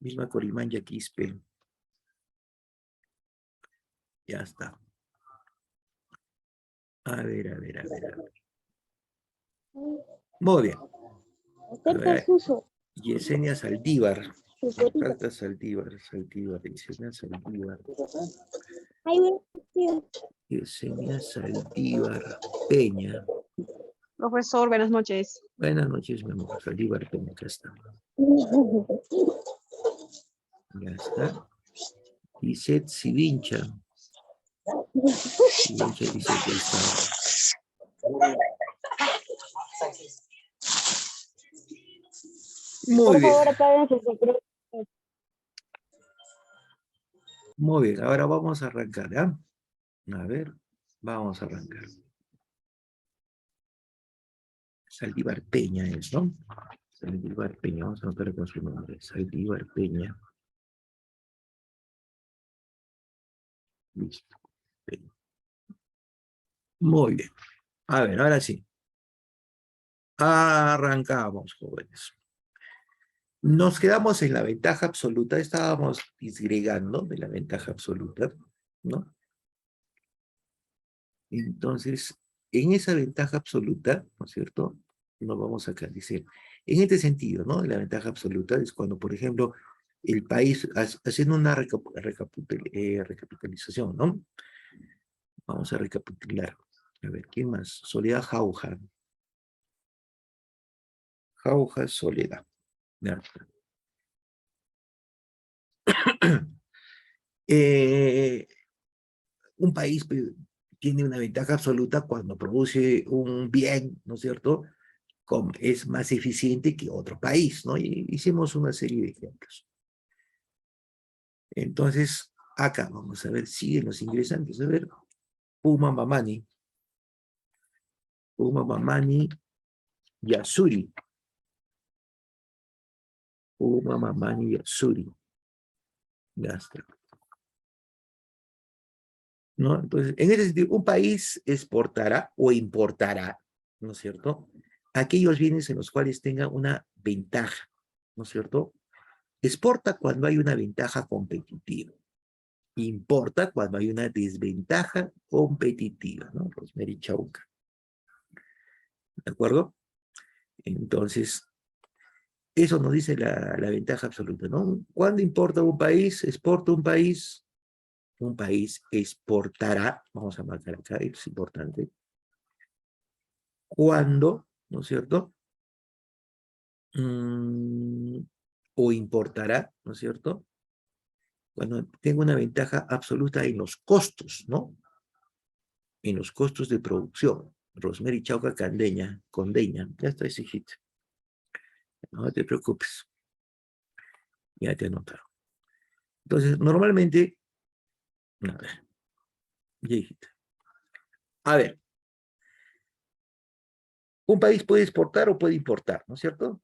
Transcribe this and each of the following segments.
Misma Corimanya Quispe. Ya está. A ver, a ver, a ver, a ver. Muy bien. A ver, Yesenia Saldívar. Falta Saldívar, Yesenia Saldívar. Yesenia Saldívar Peña. Profesor, buenas noches. Buenas noches, mi amor. Saldívar Peña, acá está. Ya está. Lisette Sivincha. Sivincha dice que está. Muy bien. Muy bien, ahora vamos a arrancar, ¿ya? A ver, vamos a arrancar. Saldívar Peña es, ¿no? Saldívar Peña, vamos a anotar con su nombre. Saldívar Peña. Listo. Peña. Muy bien. A ver, ahora sí. Arrancamos, jóvenes. Nos quedamos en la ventaja absoluta, estábamos disgregando de la ventaja absoluta, ¿no? Entonces, en esa ventaja absoluta, ¿no es cierto? Nos vamos acá, dice, en este sentido, ¿no? La ventaja absoluta es cuando, por ejemplo, el país, haciendo una recapitalización, ¿no? Vamos a recapitular. A ver, ¿quién más? Soledad Jauja. Jauja, Soledad. Ya. Un país tiene una ventaja absoluta cuando produce un bien, ¿no es cierto? Es más eficiente que otro país, ¿no? Y hicimos una serie de ejemplos. Entonces, acá vamos a ver, siguen los ingresantes. A ver, Puma Mamani. Puma Mamani Yasuri. Puma Mamani Yasuri. Ya está. ¿No? Entonces, en ese sentido, un país exportará o importará, ¿no es cierto? Aquellos bienes en los cuales tenga una ventaja, ¿no es cierto? Exporta cuando hay una ventaja competitiva. Importa cuando hay una desventaja competitiva, ¿no? Rosemary Chauca. ¿De acuerdo? Entonces, eso nos dice la ventaja absoluta, ¿no? ¿Cuándo importa un país? Exporta un país exportará, vamos a marcar acá, es importante, cuando, ¿no es cierto? O importará, ¿no es cierto? Cuando tenga una ventaja absoluta en los costos, ¿no? En los costos de producción. Rosemary Chauca Condeña, ya está ese hit. No te preocupes. Ya te anotaron. Entonces, normalmente, a ver, ya dijiste. A ver, un país puede exportar o puede importar, ¿no es cierto?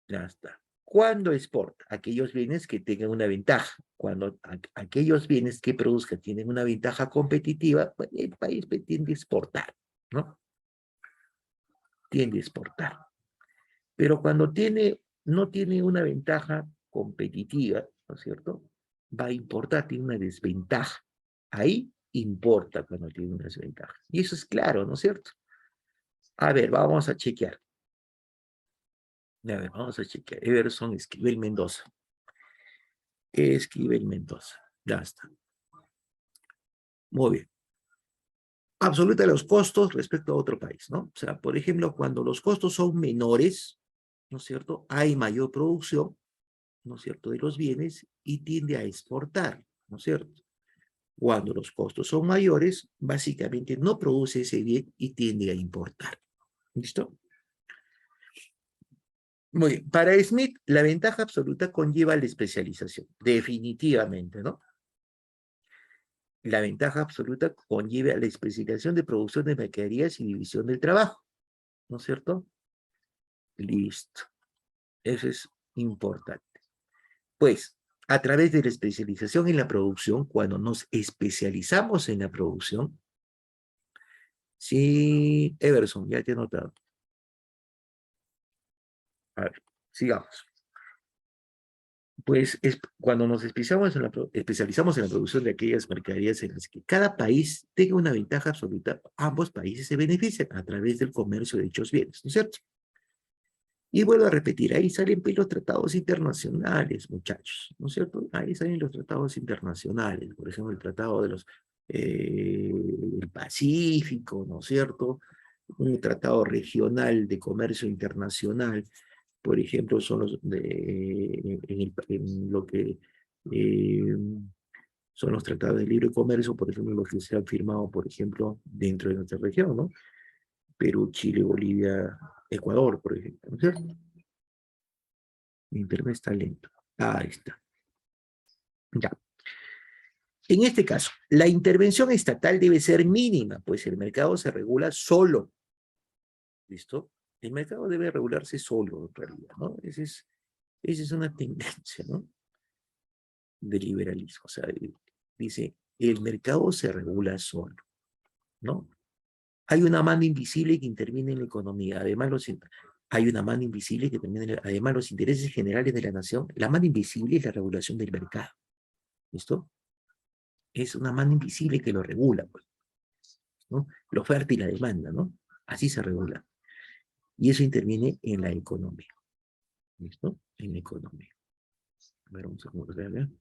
Ya está. ¿Cuándo exporta? Aquellos bienes que tengan una ventaja. Cuando aquellos bienes que produzcan tienen una ventaja competitiva, pues el país tiende a exportar, ¿no? Tiende a exportar. Pero cuando no tiene una ventaja competitiva, ¿no es cierto? Va a importar, tiene una desventaja. Ahí importa cuando tiene una desventaja. Y eso es claro, ¿no es cierto? A ver, vamos a chequear. A ver, vamos a chequear. Everson Esquivel Mendoza. Esquivel Mendoza. Ya está. Muy bien. Absoluta de los costos respecto a otro país, ¿no? O sea, por ejemplo, cuando los costos son menores, ¿no es cierto? Hay mayor producción, ¿no es cierto?, de los bienes y tiende a exportar, ¿no es cierto? Cuando los costos son mayores, básicamente no produce ese bien y tiende a importar. ¿Listo? Muy bien. Para Smith, la ventaja absoluta conlleva la especialización, definitivamente, ¿no? La ventaja absoluta conlleva la especialización de producción de mercaderías y división del trabajo, ¿no es cierto? Listo. Eso es importante. Pues, a través de la especialización en la producción, cuando nos especializamos en la producción, sí, Everson, ya te he notado. A ver, sigamos. Pues es cuando nos especializamos en la producción de aquellas mercaderías en las que cada país tenga una ventaja absoluta, ambos países se benefician a través del comercio de dichos bienes, ¿no es cierto? Y vuelvo a repetir, ahí salen pues, los tratados internacionales, muchachos, ¿no es cierto? Ahí salen los tratados internacionales, por ejemplo, el tratado de los del Pacífico, ¿no es cierto? Un tratado regional de comercio internacional, por ejemplo, son los en lo que eh, son los tratados de libre comercio, por ejemplo, los que se han firmado, por ejemplo, dentro de nuestra región, ¿no? Perú, Chile, Bolivia, Ecuador, por ejemplo, ¿no es cierto? Mi internet está lento. Ahí está. Ya. En este caso, la intervención estatal debe ser mínima, pues el mercado se regula solo. ¿Listo? El mercado debe regularse solo, en realidad, ¿no? Esa es una tendencia, ¿no? De liberalismo. O sea, dice, el mercado se regula solo, ¿no? Hay una mano invisible que interviene en la economía. Además, hay una mano invisible que termina además los intereses generales de la nación. La mano invisible es la regulación del mercado. ¿Listo? Es una mano invisible que lo regula, pues, ¿no? La oferta y la demanda, ¿no? Así se regula. Y eso interviene en la economía. ¿Listo? En la economía. A ver, un segundo, en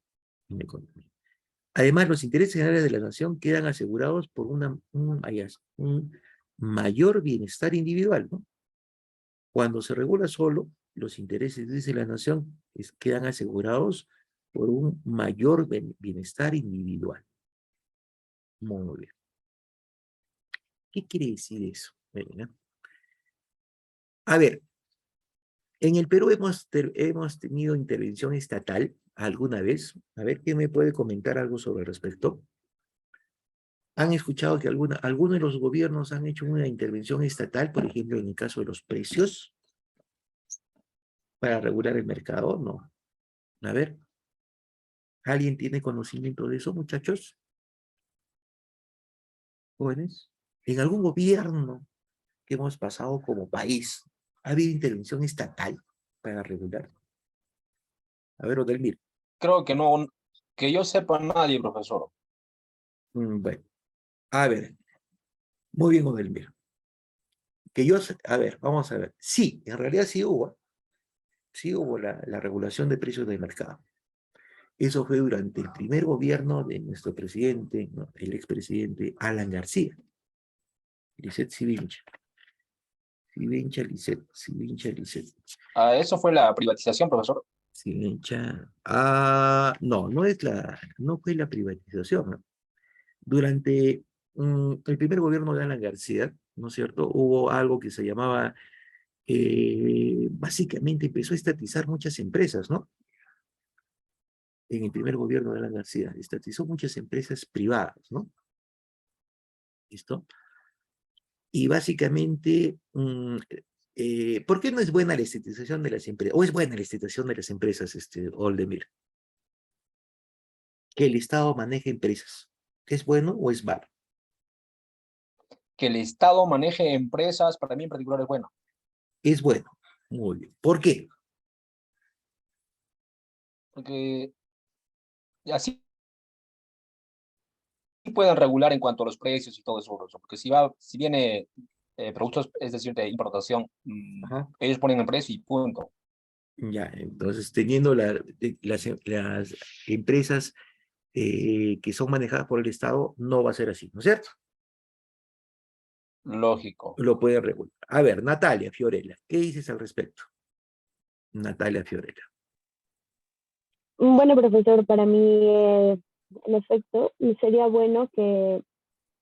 la economía. Además, los intereses generales de la nación quedan asegurados por un mayor bienestar individual, ¿no? Cuando se regula solo, los intereses de la nación quedan asegurados por un mayor bienestar individual. Muy bien. ¿Qué quiere decir eso? A ver, en el Perú hemos tenido intervención estatal alguna vez. A ver, ¿quién me puede comentar algo sobre el respecto? ¿Han escuchado que algunos de los gobiernos han hecho una intervención estatal, por ejemplo, en el caso de los precios, para regular el mercado? No. A ver, ¿alguien tiene conocimiento de eso, muchachos? Jóvenes. ¿En algún gobierno que hemos pasado como país ha habido intervención estatal para regular? A ver, Odelmir. Creo que no, que yo sepa nadie, profesor. Bueno, a ver, muy bien, Odelmir. A ver, vamos a ver. Sí, en realidad sí hubo la regulación de precios del mercado. Eso fue durante el primer gobierno de nuestro presidente, ¿no? El expresidente Alan García, Lisset Sivincha. Sivincha, Lisset. Eso fue la privatización, profesor. Sivincha. No, no fue la privatización, ¿no? Durante el primer gobierno de Alan García, ¿no es cierto? Hubo algo que se llamaba, básicamente empezó a estatizar muchas empresas, ¿no? En el primer gobierno de Alan García, estatizó muchas empresas privadas, ¿no? ¿Listo? Y básicamente, ¿por qué no es buena la estatización de las empresas? ¿O es buena la estatización de las empresas, Oldemir? Que el Estado maneje empresas. ¿Es bueno o es malo? Que el Estado maneje empresas, para mí en particular es bueno. Es bueno. Muy bien. ¿Por qué? Porque así pueden regular en cuanto a los precios y todo eso, profesor. Porque si viene productos, es decir, de importación, Ajá. ellos ponen el precio y punto. Ya, entonces, teniendo las empresas que son manejadas por el Estado, no va a ser así, ¿no es cierto? Lógico. Lo pueden regular. A ver, Natalia Fiorella, ¿qué dices al respecto? Natalia Fiorella. Bueno, profesor, para mí, en efecto, sería bueno que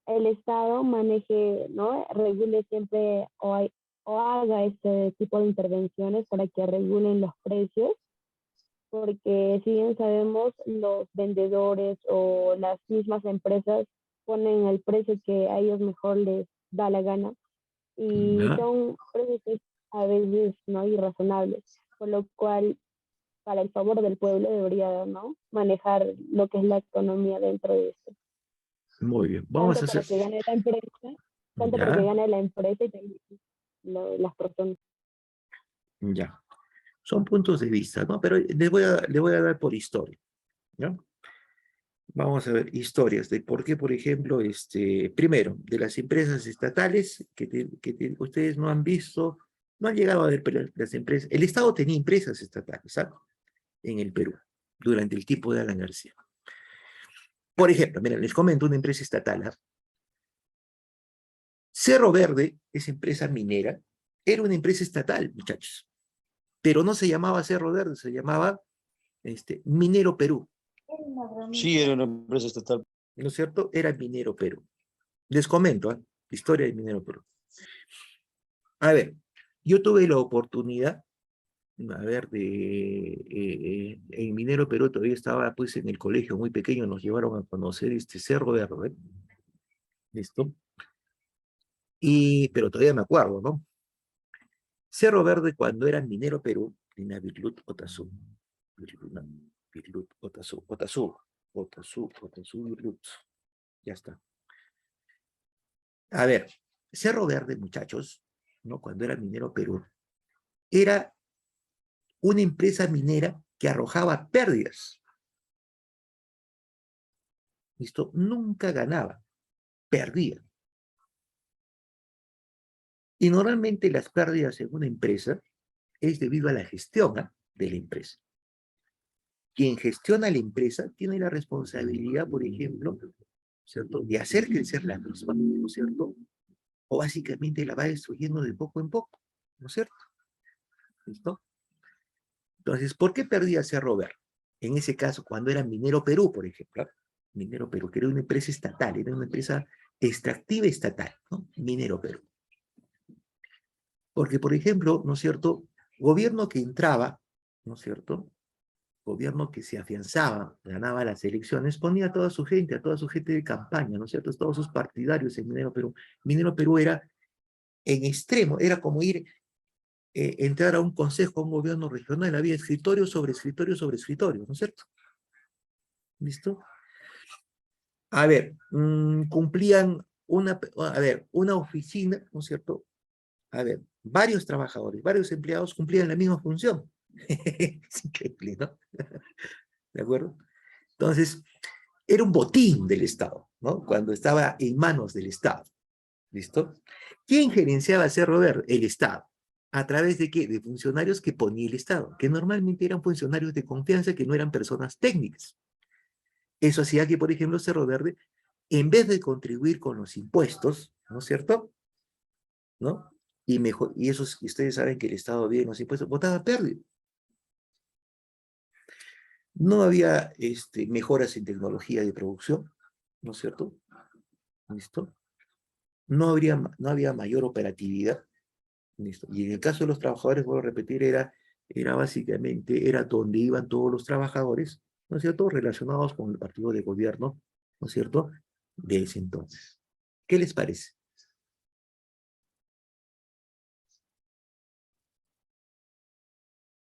el Estado maneje, ¿no? Regule siempre o haga este tipo de intervenciones para que regulen los precios, porque si bien sabemos, los vendedores o las mismas empresas ponen el precio que a ellos mejor les da la gana y ¿Ya? son precios a veces no irrazonables, por lo cual para el favor del pueblo debería, ¿no? Manejar lo que es la economía dentro de esto. Muy bien. Vamos Tanto a hacer. para que gane la empresa, tanto para que Ya, gane la empresa y también las personas. ya. Son puntos de vista, ¿no? Pero le voy a dar por historia, ¿no? Vamos a ver historias de por qué, por ejemplo, primero, de las empresas estatales ustedes no han visto, no han llegado a ver pero las empresas. El Estado tenía empresas estatales, ¿sabes? En el Perú, durante el tiempo de Alan García. Por ejemplo, mira, les comento una empresa estatal, ¿ah? Cerro Verde, esa empresa minera, era una empresa estatal, muchachos, pero no se llamaba Cerro Verde, se llamaba Minero Perú, Sí, era una empresa estatal. ¿no es cierto? Era Minero Perú. Les comento, ¿eh? Historia de Minero Perú. A ver, yo tuve la oportunidad, a ver, en Minero Perú todavía estaba pues en el colegio muy pequeño, nos llevaron a conocer Cerro Verde, ¿listo? Pero todavía me acuerdo, ¿no? Cerro Verde cuando era Minero Perú, tenía Virlut Otazú, Virlut Otazú, Virlut, ya está. A ver, Cerro Verde, muchachos, ¿no? Cuando era Minero Perú, era una empresa minera que arrojaba pérdidas. ¿Listo? Nunca ganaba, perdía. Y normalmente las pérdidas en una empresa es debido a la gestión, ¿eh? De la empresa. Quien gestiona la empresa tiene la responsabilidad, por ejemplo, ¿cierto?, de hacer crecer la misma, ¿no es cierto? O básicamente la va destruyendo de poco en poco, ¿no es cierto? ¿Listo? Entonces, ¿por qué perdía Cerro Verde? En ese caso, cuando era Minero Perú, por ejemplo, Minero Perú, que era una empresa estatal, era una empresa extractiva estatal, ¿no? Minero Perú. Porque, por ejemplo, ¿no es cierto?, gobierno que entraba, ¿no es cierto?, gobierno que se afianzaba, ganaba las elecciones, ponía a toda su gente de campaña, ¿no es cierto?, todos sus partidarios en Minero Perú. Minero Perú era en extremo, era como entrar a un consejo, a un gobierno regional, había escritorio sobre escritorio sobre escritorio, ¿no es cierto? ¿Listo? A ver, cumplían una oficina, ¿no es cierto? A ver, varios trabajadores, varios empleados cumplían la misma función. Es increíble, ¿no? ¿De acuerdo? Entonces, era un botín del Estado, ¿no? Cuando estaba en manos del Estado. ¿Listo? ¿Quién gerenciaba Cerro Verde? El Estado. ¿A través de qué? De funcionarios que ponía el Estado, que normalmente eran funcionarios de confianza, que no eran personas técnicas. Eso hacía que, por ejemplo, Cerro Verde, en vez de contribuir con los impuestos, ¿no es cierto?, ¿no? Y ustedes saben que el Estado viene los impuestos, votaba pérdida. No había mejoras en tecnología de producción, ¿no es cierto? ¿Listo? No había mayor operatividad, ¿listo? Y en el caso de los trabajadores, vuelvo a repetir, era básicamente, era donde iban todos los trabajadores, ¿no es cierto?, relacionados con el partido de gobierno, ¿no es cierto?, de ese entonces. ¿Qué les parece?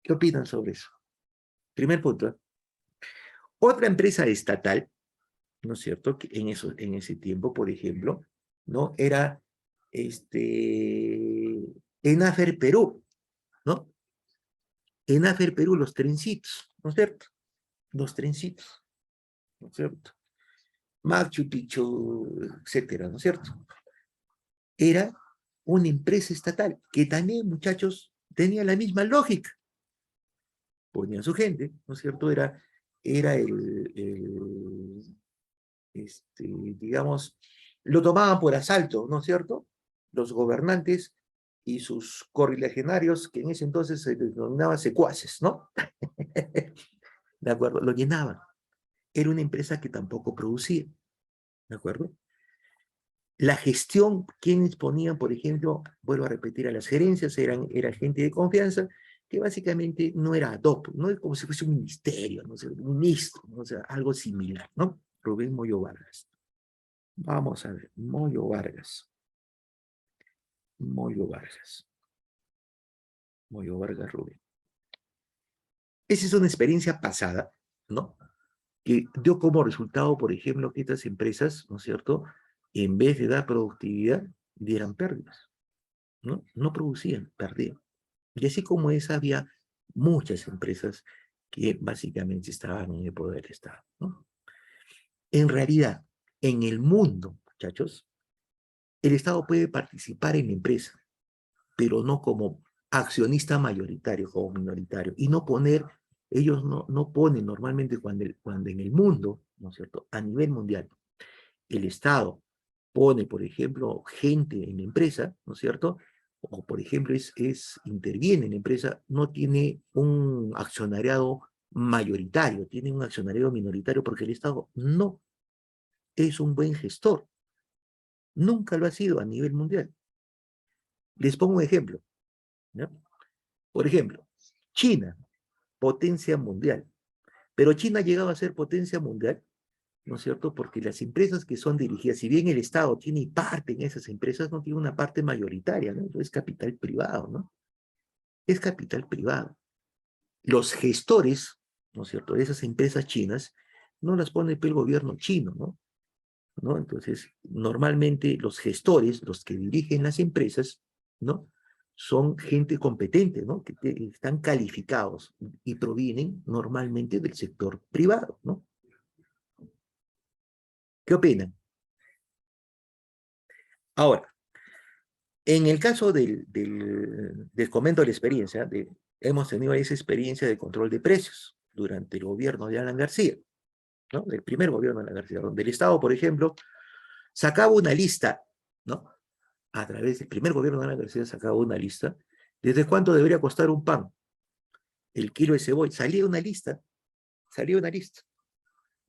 ¿Qué opinan sobre eso? Primer punto, ¿eh? Otra empresa estatal, ¿no es cierto?, que en ese tiempo, por ejemplo, ¿no?, era Enafer Perú, ¿no? Enafer Perú, los trencitos, ¿no es cierto? Los trencitos, ¿no es cierto? Machu Picchu, etcétera, ¿no es cierto? Era una empresa estatal que también, muchachos, tenía la misma lógica. Ponían su gente, ¿no es cierto? Era digamos, lo tomaban por asalto, ¿no es cierto?, los gobernantes y sus correligionarios, que en ese entonces se denominaban secuaces, ¿no? ¿De acuerdo? Lo llenaban. Era una empresa que tampoco producía, ¿de acuerdo? La gestión, quienes ponían, por ejemplo, vuelvo a repetir, a las gerencias, era gente de confianza, que básicamente no era ad hoc, no es como si fuese un ministerio, no sé, un ministro, ¿no? O sea, algo similar, ¿no? Rubén Moyo Vargas. Vamos a ver, Moyo Vargas. Moyo Vargas. Moyo Vargas Rubén. Esa es una experiencia pasada, ¿no?, que dio como resultado, por ejemplo, que estas empresas, ¿no es cierto?, en vez de dar productividad, dieran pérdidas, ¿no? No producían, perdían. Y así como esa había muchas empresas que básicamente estaban en el poder del Estado, ¿no? En realidad, en el mundo, muchachos, el Estado puede participar en la empresa, pero no como accionista mayoritario, como minoritario, y no poner, ellos no ponen normalmente cuando en el mundo, ¿no es cierto?, a nivel mundial, el Estado pone, por ejemplo, gente en la empresa, ¿no es cierto?, o por ejemplo interviene en la empresa, no tiene un accionariado mayoritario, tiene un accionariado minoritario porque el Estado no es un buen gestor, nunca lo ha sido a nivel mundial. Les pongo un ejemplo, ¿no? Por ejemplo, China, potencia mundial, pero China ha llegado a ser potencia mundial, ¿no es cierto? Porque las empresas que son dirigidas, si bien el Estado tiene parte en esas empresas, no tiene una parte mayoritaria, ¿no? Es capital privado, ¿no? Es capital privado. Los gestores, ¿no es cierto?, de esas empresas chinas, no las pone el gobierno chino, ¿no? ¿No? Entonces, normalmente los gestores, los que dirigen las empresas, ¿no?, son gente competente, ¿no?, que están calificados y provienen normalmente del sector privado, ¿no? ¿Qué opinan? Ahora, en el caso les comento la experiencia, hemos tenido esa experiencia de control de precios durante el gobierno de Alan García, ¿no?, del primer gobierno de Alan García, donde el Estado, por ejemplo, sacaba una lista, ¿no?, a través del primer gobierno de Alan García sacaba una lista, ¿desde cuánto debería costar un pan? El kilo de cebolla, salía una lista,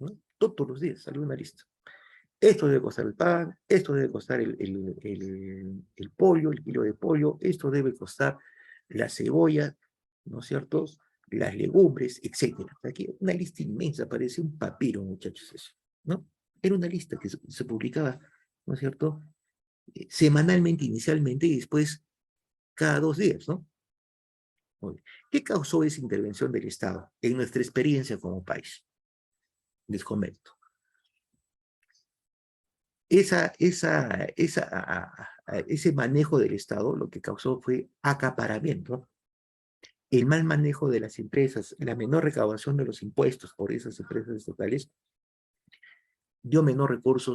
¿no? Todos los días salía una lista. Esto debe costar el pan, esto debe costar el pollo, el kilo de pollo, esto debe costar la cebolla, ¿no es cierto?, las legumbres, etc. Aquí una lista inmensa, parece un papiro, muchachos, eso, ¿no? Era una lista que se publicaba, ¿no es cierto?, semanalmente inicialmente y después cada 2 días, ¿no? ¿Qué causó esa intervención del Estado en nuestra experiencia como país? Les comento. Ese manejo del Estado lo que causó fue acaparamiento, el mal manejo de las empresas, la menor recaudación de los impuestos por esas empresas estatales, dio menor recurso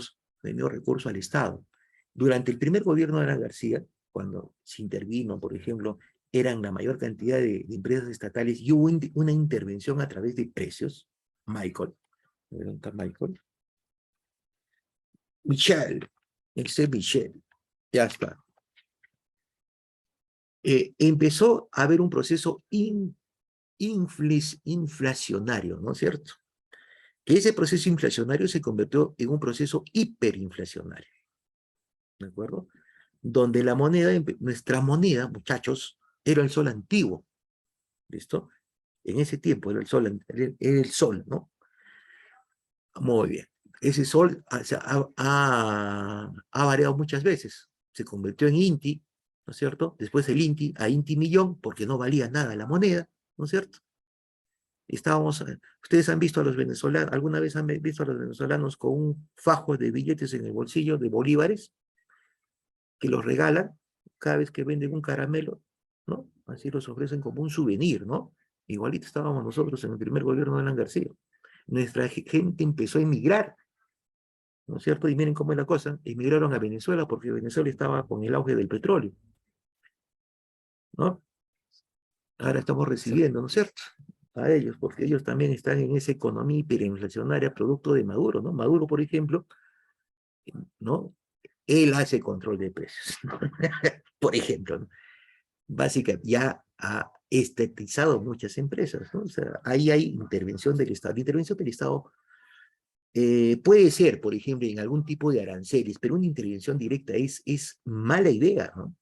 al Estado. Durante el primer gobierno de Alan García, cuando se intervino, por ejemplo, eran la mayor cantidad de empresas estatales y hubo una intervención a través de precios. Michael, Michelle, Michelle, ya está. Empezó a haber un proceso inflacionario, ¿no es cierto? Que ese proceso inflacionario se convirtió en un proceso hiperinflacionario, ¿de acuerdo? Donde la moneda, nuestra moneda, muchachos, era el sol antiguo, ¿listo? En ese tiempo era el sol, ¿no? Muy bien. Ese sol ha variado muchas veces. Se convirtió en Inti, ¿no es cierto? Después el Inti a Inti Millón, porque no valía nada la moneda, ¿no es cierto? Ustedes han visto a los venezolanos, alguna vez han visto a los venezolanos con un fajo de billetes en el bolsillo de bolívares, que los regalan cada vez que venden un caramelo, ¿no? Así los ofrecen como un souvenir, ¿no? Igualito estábamos nosotros en el primer gobierno de Alan García. Nuestra gente empezó a emigrar, ¿no es cierto? Y miren cómo es la cosa, emigraron a Venezuela porque Venezuela estaba con el auge del petróleo, ¿no? Ahora estamos recibiendo, ¿no es cierto?, a ellos, porque ellos también están en esa economía hiperinflacionaria producto de Maduro, ¿no? Maduro, por ejemplo, ¿no?, él hace control de precios, ¿no? Por ejemplo, ¿no? Básicamente ya ha estatizado muchas empresas, ¿no? O sea, ahí hay intervención del Estado. La intervención del Estado puede ser, por ejemplo, en algún tipo de aranceles, pero una intervención directa es mala idea, ¿no?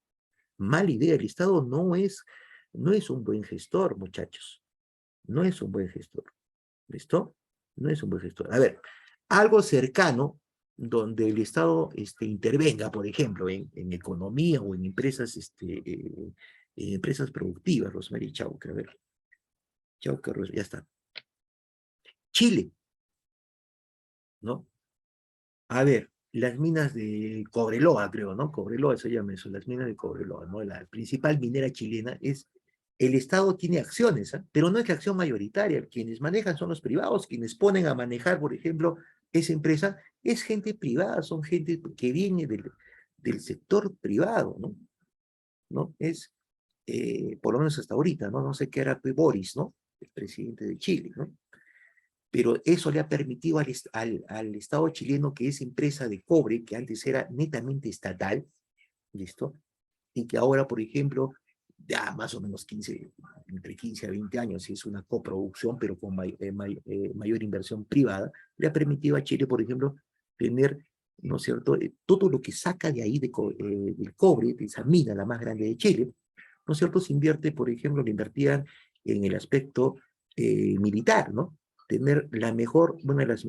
Mala idea. El Estado no es un buen gestor, muchachos. No es un buen gestor. ¿Listo? No es un buen gestor. A ver, algo cercano donde el Estado intervenga, por ejemplo, en economía o en empresas, empresas productivas, Rosmarie Chauca, a ver. Chauca, ya está. Chile, ¿no? A ver, las minas de Cobreloa, creo, ¿no? Cobreloa se llama eso, las minas de Cobreloa, ¿no? La principal minera chilena es el Estado tiene acciones, ¿ah? Pero no es la acción mayoritaria. Quienes manejan son los privados, quienes ponen a manejar, por ejemplo, esa empresa, es gente privada, son gente que viene del sector privado, ¿no? ¿No? Es, por lo menos hasta ahorita, ¿no? No sé qué hará Boris, ¿no? El presidente de Chile, ¿no? Pero eso le ha permitido al Estado chileno, que es empresa de cobre, que antes era netamente estatal, ¿listo? Y que ahora, por ejemplo, ya más o menos 15, entre 15 a 20 años, es una coproducción, pero con mayor inversión privada, le ha permitido a Chile, por ejemplo, tener, ¿no es cierto?, todo lo que saca de ahí del cobre, de esa mina, la más grande de Chile, ¿no es cierto?, se invierte, por ejemplo, le invertían en el aspecto militar, ¿no? Tener la mejor, una de las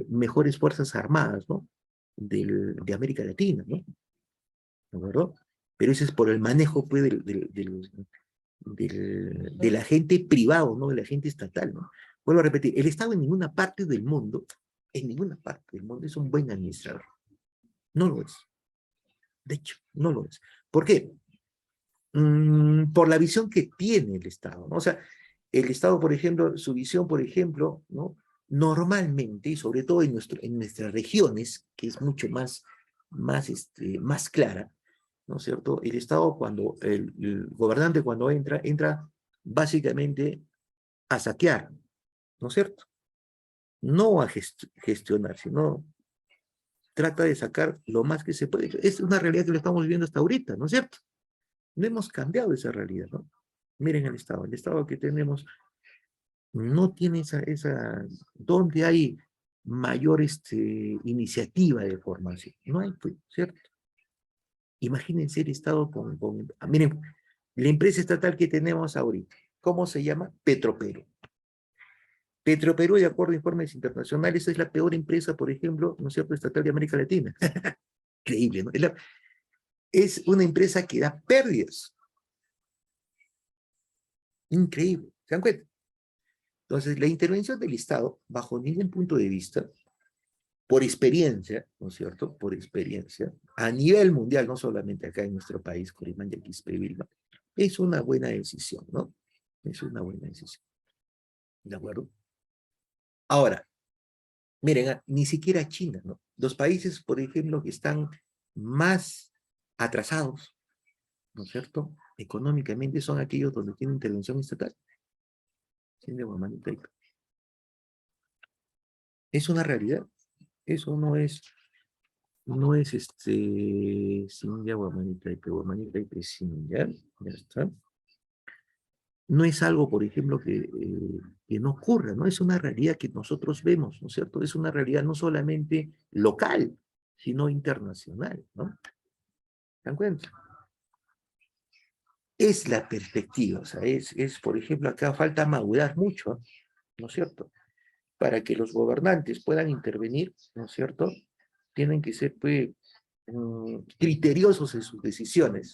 mejores fuerzas armadas, ¿no? De América Latina, ¿no? ¿De acuerdo? Pero ese es por el manejo, pues, del agente privado, ¿no? Del agente estatal, ¿no? Vuelvo a repetir, el Estado en ninguna parte del mundo es un buen administrador. No lo es. De hecho, no lo es. ¿Por qué? Por la visión que tiene el Estado, ¿no? O sea, el Estado, por ejemplo, su visión, por ejemplo, ¿no? Normalmente, y sobre todo en nuestras regiones, que es mucho más clara, ¿no es cierto? El Estado, cuando el gobernante cuando entra básicamente a saquear, ¿no es cierto? No a gestionar, sino trata de sacar lo más que se puede. Es una realidad que lo estamos viviendo hasta ahorita, ¿no es cierto? No hemos cambiado esa realidad, ¿no? Miren el Estado que tenemos no tiene donde hay mayor iniciativa de formación. No hay, pues, ¿cierto? Imagínense el Estado miren, la empresa estatal que tenemos ahorita, ¿cómo se llama? Petroperú. Petroperú, de acuerdo a informes internacionales, es la peor empresa, por ejemplo, ¿no es cierto?, estatal de América Latina. Increíble, ¿no? Es una empresa que da pérdidas. Increíble, ¿se dan cuenta? Entonces, la intervención del Estado, bajo ningún punto de vista, por experiencia, ¿no es cierto?, por experiencia, a nivel mundial, no solamente acá en nuestro país, Corimán, Yaquispe, Vilma, es una buena decisión, ¿no? Es una buena decisión. ¿De acuerdo? Ahora, miren, ni siquiera China, ¿no? Los países, por ejemplo, que están más atrasados, ¿no es cierto?, económicamente, son aquellos donde tiene intervención estatal. Es una realidad. Eso no es Sinja, Guamanitaipe, Sinja, ya está. No es algo, por ejemplo, que no ocurra, ¿no? Es una realidad que nosotros vemos, ¿no es cierto? Es una realidad no solamente local, sino internacional, ¿no? ¿Se dan cuenta? Es la perspectiva, o sea, por ejemplo, acá falta madurar mucho, ¿no es cierto? Para que los gobernantes puedan intervenir, ¿no es cierto? Tienen que ser, pues, criteriosos en sus decisiones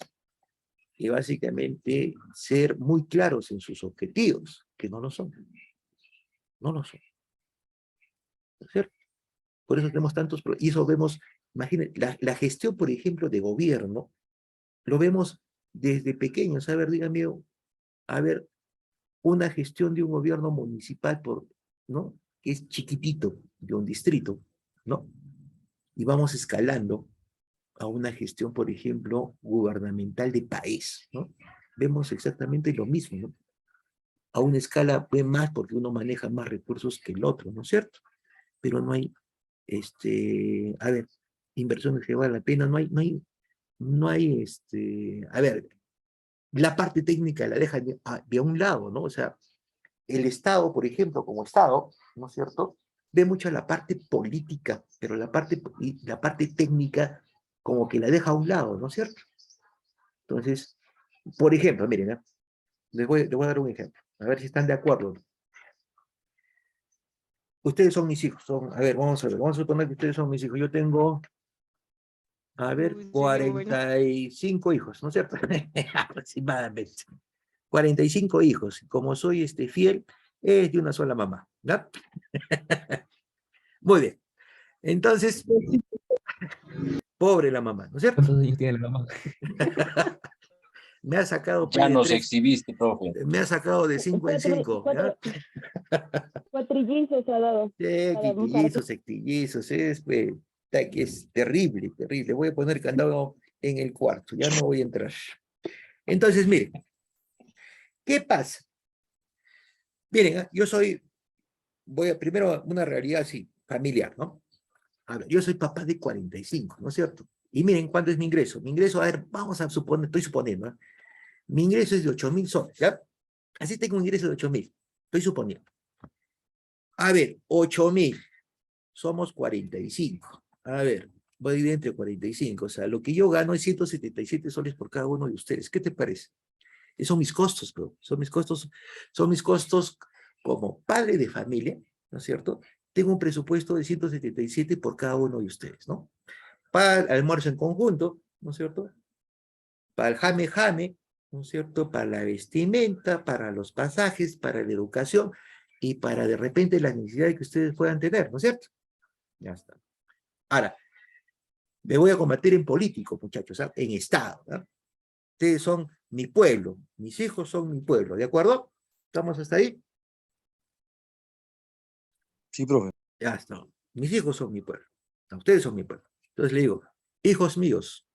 y básicamente ser muy claros en sus objetivos, que no lo son. No lo son. ¿No es cierto? Por eso tenemos y eso vemos, imagínense, la gestión, por ejemplo, de gobierno, lo vemos desde pequeños. A ver, dígame, a ver, una gestión de un gobierno municipal, ¿no?, que es chiquitito, de un distrito, ¿no? Y vamos escalando a una gestión, por ejemplo, gubernamental de país, ¿no? Vemos exactamente lo mismo, ¿no? A una escala pues más porque uno maneja más recursos que el otro, ¿no es cierto? Pero no hay, a ver, inversiones que valen la pena, a ver, la parte técnica la deja de un lado, ¿no? O sea, el Estado, por ejemplo, como Estado, ¿no es cierto?, ve mucho la parte política, pero la parte técnica como que la deja a un lado, ¿no es cierto? Entonces, por ejemplo, miren, ¿eh? Les voy a dar un ejemplo, a ver si están de acuerdo. Ustedes son mis hijos, a ver, vamos a suponer que ustedes son mis hijos. Yo tengo, a ver, Uy, sí, qué bueno. 45 hijos, ¿no es cierto? Aproximadamente. 45 hijos. Como soy fiel, es de una sola mamá, ¿no? Muy bien. Entonces, pobre la mamá, ¿no es cierto? ¿Cuántos años tiene la mamá? me ha sacado Ya de nos 3, exhibiste, profe. me ha sacado de 5 en 5. Cuatrillizos se ha dado. Quintillizos, sectillizos, que es terrible, terrible. Voy a poner candado en el cuarto, ya no voy a entrar. Entonces, miren, ¿qué pasa? Miren, yo soy, voy a primero una realidad así, familiar, ¿no? A ver, yo soy papá de 45, ¿no es cierto? Y miren, ¿cuánto es mi ingreso? Mi ingreso, a ver, vamos a suponer, estoy suponiendo, ¿eh? Mi ingreso es de 8.000 soles, ¿ya? Así tengo un ingreso de 8.000, estoy suponiendo. A ver, 8.000, somos 45. A ver, voy a dividir entre 45, o sea, lo que yo gano es 177 soles por cada uno de ustedes. ¿Qué te parece? Esos son mis costos, bro. Son mis costos como padre de familia, ¿no es cierto? Tengo un presupuesto de 177 por cada uno de ustedes, ¿no? Para el almuerzo en conjunto, ¿no es cierto? Para el jame, ¿no es cierto? Para la vestimenta, para los pasajes, para la educación y para de repente las necesidades que ustedes puedan tener, ¿no es cierto? Ya está. Ahora, me voy a convertir en político, muchachos, ¿sabes? En Estado, ¿no? Ustedes son mi pueblo, mis hijos son mi pueblo, ¿de acuerdo? ¿Estamos hasta ahí? Sí, profe. Ya está. Mis hijos son mi pueblo. Ustedes son mi pueblo. Entonces le digo, hijos míos,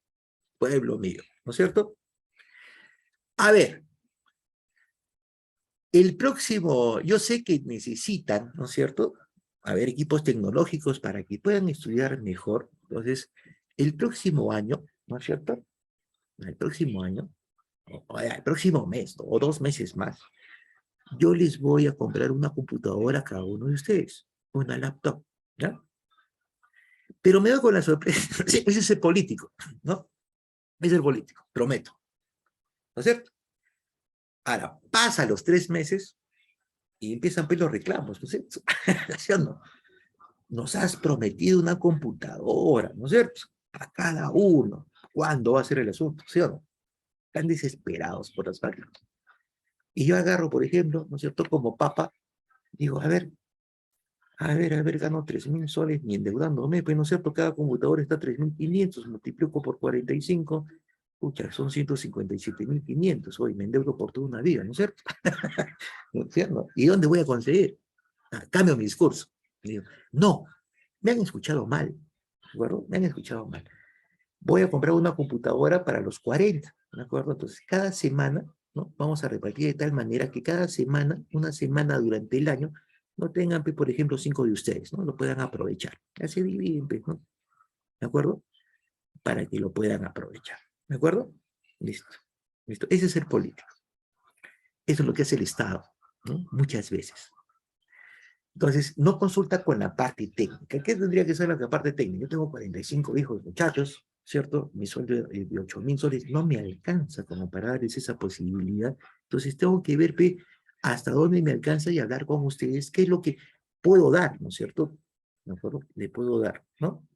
pueblo mío, ¿no es cierto? A ver, el próximo, yo sé que necesitan, ¿no es cierto? A ver, equipos tecnológicos para que puedan estudiar mejor. Entonces, el próximo año, ¿no es cierto? El próximo año, o el próximo mes, o 2 meses más, yo les voy a comprar una computadora a cada uno de ustedes, una laptop, ¿ya? Pero me doy con la sorpresa, ese es el político, ¿no? Es el político, prometo, ¿no es cierto? Ahora, pasa los 3 meses y empiezan pues los reclamos, ¿no es cierto? ¿Sí o no? Nos has prometido una computadora, ¿no es cierto? A cada uno. ¿Cuándo va a ser el asunto? ¿Sí o no? Están desesperados por las vacas. Y yo agarro, por ejemplo, ¿no es cierto? Como papa, digo, a ver, gano 3.000 soles ni endeudándome, pues, ¿no es cierto? Cada computadora está 3.500, multiplico por 45, pucha, son 157.500, hoy me endeudo por toda una vida, ¿no es cierto? ¿No es cierto? ¿Y dónde voy a conseguir? Cambio mi discurso. Digo, no, me han escuchado mal, ¿de acuerdo? Me han escuchado mal. Voy a comprar una computadora para los 40, ¿de acuerdo? Entonces, cada semana, ¿no? Vamos a repartir de tal manera que cada semana, una semana durante el año, no tengan, por ejemplo, 5 de ustedes, ¿no? Lo puedan aprovechar. Así dividen, ¿no? ¿De acuerdo? Para que lo puedan aprovechar. ¿De acuerdo? Listo. Listo. Ese es el político. Eso es lo que hace el Estado, ¿no? Muchas veces. Entonces, no consulta con la parte técnica. ¿Qué tendría que ser la parte técnica? Yo tengo 45 hijos, muchachos, ¿cierto? Mi sueldo de 8.000 soles no me alcanza como para darles esa posibilidad. Entonces, tengo que ver hasta dónde me alcanza y hablar con ustedes qué es lo que puedo dar, ¿no es cierto? ¿De acuerdo? Le puedo dar, ¿no?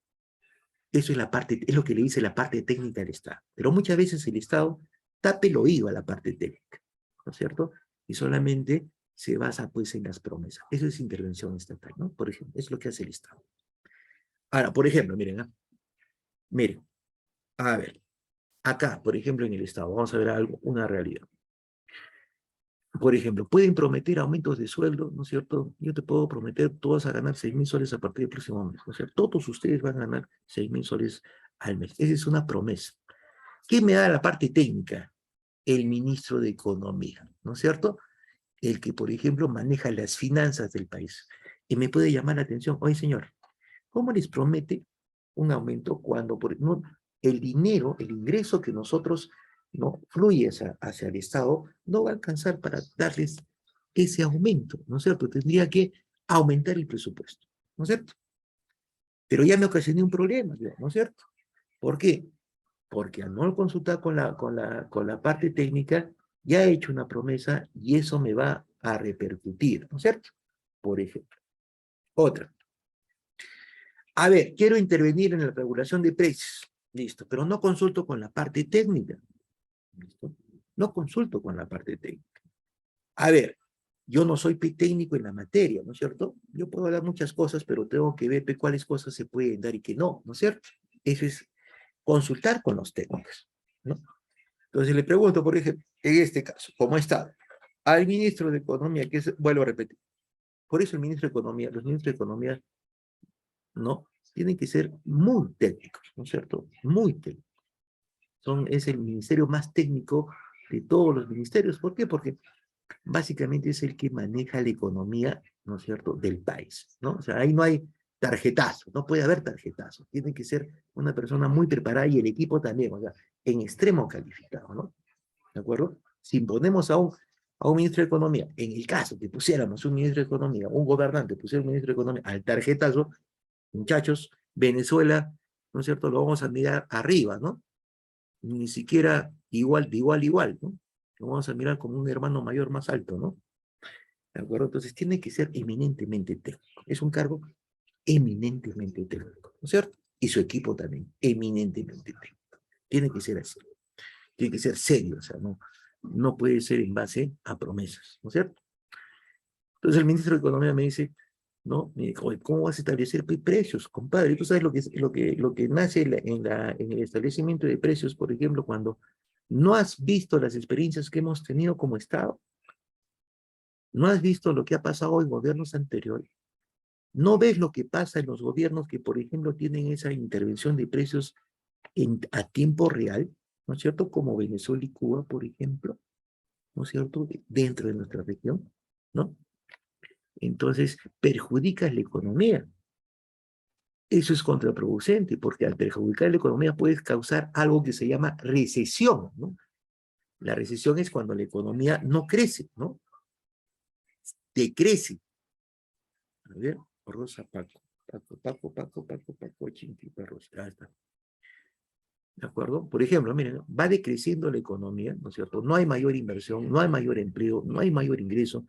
Eso es la parte, es lo que le dice la parte técnica del Estado. Pero muchas veces el Estado tapa el oído a la parte técnica, ¿no es cierto? Y solamente se basa pues en las promesas. Eso es intervención estatal, ¿no? Por ejemplo, es lo que hace el Estado. Ahora, por ejemplo, miren, ¿eh? Miren, a ver, acá, por ejemplo, en el Estado, vamos a ver algo, una realidad. Por ejemplo, pueden prometer aumentos de sueldo, ¿no es cierto? Yo te puedo prometer, tú vas a ganar 6.000 soles a partir del próximo mes, ¿no es cierto? Todos ustedes van a ganar 6.000 soles al mes. Esa es una promesa. ¿Qué me da la parte técnica? El ministro de Economía, ¿no es cierto? El que, por ejemplo, maneja las finanzas del país. Y me puede llamar la atención, oye, señor, ¿cómo les promete un aumento cuando no, el dinero, el ingreso que nosotros no fluye hacia el Estado, no va a alcanzar para darles ese aumento, ¿no es cierto? Tendría que aumentar el presupuesto, ¿no es cierto? Pero ya me ocasioné un problema, ¿no es cierto? ¿Por qué? Porque al no consultar con la parte técnica, ya he hecho una promesa y eso me va a repercutir, ¿no es cierto? Por ejemplo. Otra. A ver, quiero intervenir en la regulación de precios. Listo, pero no consulto con la parte técnica. ¿Listo? No consulto con la parte técnica. A ver, yo no soy técnico en la materia, ¿no es cierto? Yo puedo hablar muchas cosas, pero tengo que ver cuáles cosas se pueden dar y qué no, ¿no es cierto? Eso es consultar con los técnicos, ¿no? Entonces le pregunto, por ejemplo, en este caso, como Estado, al ministro de Economía, que es, vuelvo a repetir, por eso el ministro de Economía, los ministros de Economía, ¿no? Tienen que ser muy técnicos, ¿no es cierto? Muy técnicos. Es el ministerio más técnico de todos los ministerios. ¿Por qué? Porque básicamente es el que maneja la economía, ¿no es cierto?, del país, ¿no? O sea, ahí no hay tarjetazo, no puede haber tarjetazo. Tiene que ser una persona muy preparada y el equipo también, o sea, en extremo calificado, ¿no? ¿De acuerdo? Si imponemos a un ministro de Economía, en el caso que pusiéramos un ministro de Economía, un gobernante pusiera un ministro de Economía al tarjetazo, muchachos, Venezuela, ¿no es cierto?, lo vamos a mirar arriba, ¿no? Ni siquiera igual, de igual a igual, ¿no? Lo vamos a mirar como un hermano mayor más alto, ¿no? ¿De acuerdo? Entonces tiene que ser eminentemente técnico. Es un cargo eminentemente técnico, ¿no es cierto? Y su equipo también, eminentemente técnico. Tiene que ser así. Tiene que ser serio, o sea, no puede ser en base a promesas, ¿no es cierto? Entonces el ministro de Economía me dice, ¿no? Me dijo, ¿cómo vas a establecer precios, compadre? Tú sabes lo que nace en el establecimiento de precios, por ejemplo, cuando no has visto las experiencias que hemos tenido como Estado, no has visto lo que ha pasado en gobiernos anteriores, no ves lo que pasa en los gobiernos que, por ejemplo, tienen esa intervención de precios a tiempo real, ¿no es cierto? Como Venezuela y Cuba, por ejemplo, ¿no es cierto? Dentro de nuestra región, ¿no? Entonces, perjudicas la economía. Eso es contraproducente, porque al perjudicar la economía puedes causar algo que se llama recesión, ¿no? La recesión es cuando la economía no crece, ¿no? Decrece. A ver, Rosa, Paco, Chintipa, Rosa, ya está. ¿De acuerdo? Por ejemplo, miren, va decreciendo la economía, ¿no es cierto? No hay mayor inversión, no hay mayor empleo, no hay mayor ingreso,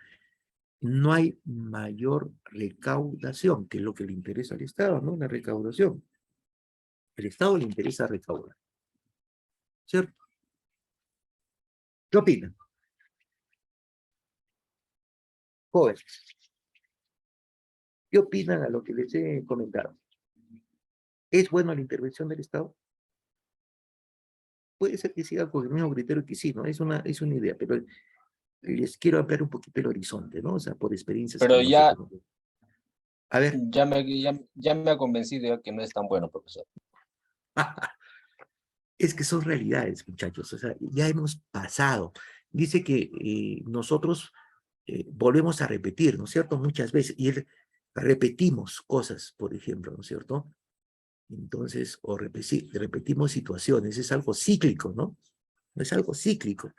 no hay mayor recaudación, que es lo que le interesa al Estado, ¿no? La recaudación. Al Estado le interesa recaudar, ¿cierto? ¿Qué opinan? Jóvenes, ¿qué opinan a lo que les he comentado? ¿Es buena la intervención del Estado? Puede ser que siga con el mismo criterio que sí, ¿no? Es una idea, pero les quiero ampliar un poquito el horizonte, ¿no? O sea, por experiencias Pero que ya, nosotros... A ver, ya me ha convencido ya que no es tan bueno, profesor. es que son realidades, muchachos, o sea, ya hemos pasado. Dice que nosotros volvemos a repetir, ¿no es cierto? Muchas veces, y repetimos cosas, por ejemplo, ¿no es cierto? Entonces, o repetimos situaciones, es algo cíclico, ¿no? Es algo cíclico.